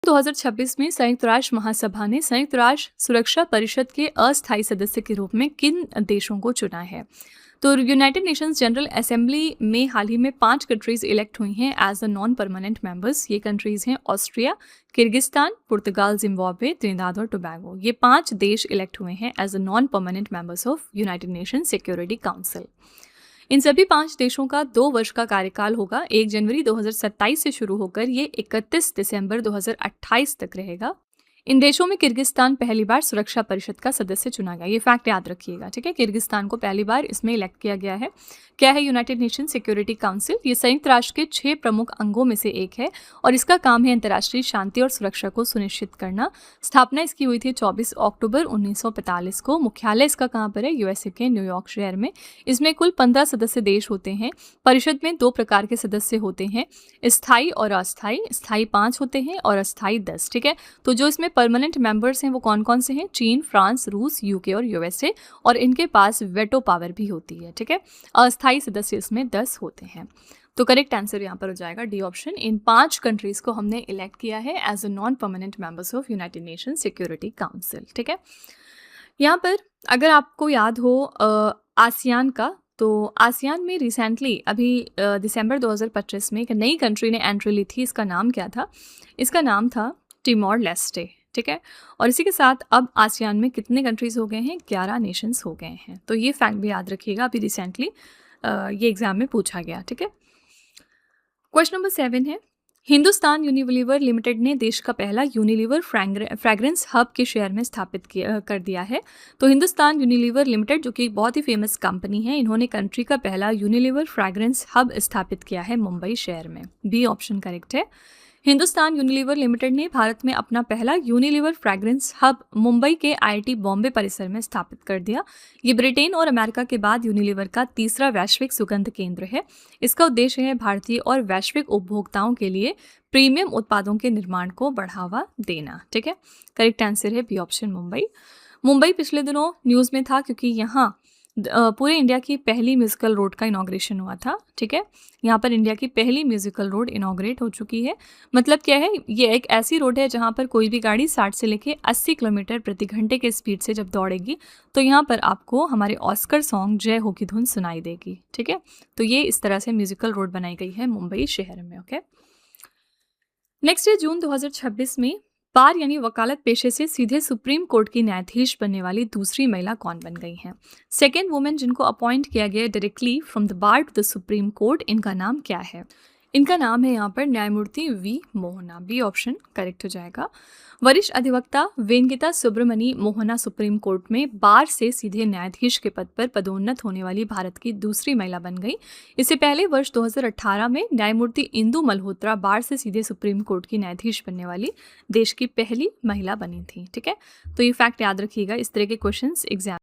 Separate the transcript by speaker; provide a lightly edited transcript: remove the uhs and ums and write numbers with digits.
Speaker 1: 2026 में संयुक्त राष्ट्र महासभा ने संयुक्त राष्ट्र सुरक्षा परिषद के अस्थायी सदस्य के रूप में किन देशों को चुना है? तो यूनाइटेड नेशंस जनरल असेंबली में हाल ही में 5 कंट्रीज इलेक्ट हुई हैं as a non permanent members. ये कंट्रीज हैं Austria, Kyrgyzstan, Portugal, Zimbabwe, Trinidad और टोबैगो। ये 5 देश इलेक्ट हुए हैं as a non permanent members of United Nations Security Council. इन सभी 5 देशों का 2 वर्ष का कार्यकाल होगा। 1 जनवरी 2027 से शुरू होकर ये 31 दिसंबर 2028 तक रहेगा। इन देशों में किर्गिस्तान पहली बार सुरक्षा परिषद का सदस्य चुना गया। ये फैक्ट याद रखिएगा, ठीक है। किर्गिस्तान को पहली बार इसमें इलेक्ट किया गया है। क्या है यूनाइटेड नेशन सिक्योरिटी काउंसिल? ये संयुक्त राष्ट्र के 6 प्रमुख अंगों में से एक है और इसका काम है अंतर्राष्ट्रीय शांति और सुरक्षा को सुनिश्चित करना। स्थापना इसकी हुई थी 24 अक्टूबर 1945 को। मुख्यालय इसका कहाँ पर है? यूएसए के न्यूयॉर्क शहर में। इसमें कुल 15 सदस्य देश होते हैं। परिषद में 2 प्रकार के सदस्य होते हैं, स्थायी और अस्थायी। स्थायी 5 होते हैं और अस्थायी 10, ठीक है। तो जो इसमें परमानेंट मेंबर्स हैं वो कौन कौन से हैं? चीन, फ्रांस, रूस, यूके और यूएसए, और इनके पास वेटो पावर भी होती है, ठीक है। अस्थायी सदस्य इसमें 10 होते हैं। तो करेक्ट आंसर यहाँ पर हो जाएगा डी ऑप्शन। इन 5 कंट्रीज को हमने इलेक्ट किया है as a non permanent members of United Nation Security Council, ठीक है। यहाँ पर अगर आपको याद हो आसियान का, तो आसियान में रिसेंटली अभी दिसंबर 2025 में एक नई कंट्री ने एंट्री ली थी। इसका नाम क्या था? इसका नाम था टिमोर लेस्टे, ठीक है। और इसी के साथ अब आसियान में कितने कंट्रीज हो गए हैं? 11 नेशंस हो गए हैं। तो ये फैक्ट भी याद रखिएगा, अभी रिसेंटली ये एग्जाम में पूछा गया, ठीक है। क्वेश्चन नंबर 7 है, हिंदुस्तान यूनिलीवर लिमिटेड ने देश का पहला यूनिलीवर फ्रैग्रेंस हब के शहर में स्थापित कर दिया है। तो हिंदुस्तान यूनिलीवर लिमिटेड, जो कि एक बहुत ही फेमस कंपनी है, इन्होंने कंट्री का पहला यूनिलीवर फ्रैग्रेंस हब स्थापित किया है मुंबई शहर में। बी ऑप्शन करेक्ट है। हिंदुस्तान यूनिलीवर लिमिटेड ने भारत में अपना पहला यूनिलीवर फ्रैग्रेंस हब मुंबई के आईआईटी बॉम्बे परिसर में स्थापित कर दिया। ये ब्रिटेन और अमेरिका के बाद यूनिलीवर का तीसरा वैश्विक सुगंध केंद्र है। इसका उद्देश्य है भारतीय और वैश्विक उपभोक्ताओं के लिए प्रीमियम उत्पादों के निर्माण को बढ़ावा देना, ठीक है। करेक्ट आंसर है बी ऑप्शन मुंबई। मुंबई पिछले दिनों न्यूज़ में था क्योंकि यहाँ पूरे इंडिया की पहली म्यूजिकल रोड का इनॉग्रेशन हुआ था, ठीक है। यहाँ पर इंडिया की पहली म्यूजिकल रोड इनॉग्रेट हो चुकी है। मतलब क्या है? ये एक ऐसी रोड है जहाँ पर कोई भी गाड़ी 60 से लेके 80 किलोमीटर प्रति घंटे के स्पीड से जब दौड़ेगी तो यहाँ पर आपको हमारे ऑस्कर सॉन्ग जय हो की धुन सुनाई देगी, ठीक है। तो ये इस तरह से म्यूजिकल रोड बनाई गई है मुंबई शहर में, ओके। नेक्स्ट है, जून 2026 में बार यानी वकालत पेशे से सीधे सुप्रीम कोर्ट की न्यायाधीश बनने वाली दूसरी महिला कौन बन गई हैं? सेकेंड वुमेन जिनको अपॉइंट किया गया directly from the bar to the Supreme Court, इनका नाम क्या है? इनका नाम है यहाँ पर न्यायमूर्ति V Mohana. B option correct हो जाएगा। वरिष्ठ अधिवक्ता वेंकिता सुब्रमणी मोहना सुप्रीम कोर्ट में बार से सीधे न्यायाधीश के पद पर पदोन्नत होने वाली भारत की दूसरी महिला बन गई। इससे पहले वर्ष 2018 में न्यायमूर्ति इंदु मल्होत्रा बार से सीधे सुप्रीम कोर्ट की न्यायाधीश बनने वाली देश की पहली महिला बनी थी, ठीक है। तो ये फैक्ट याद रखिएगा, इस तरह के क्वेश्चंस एग्जाम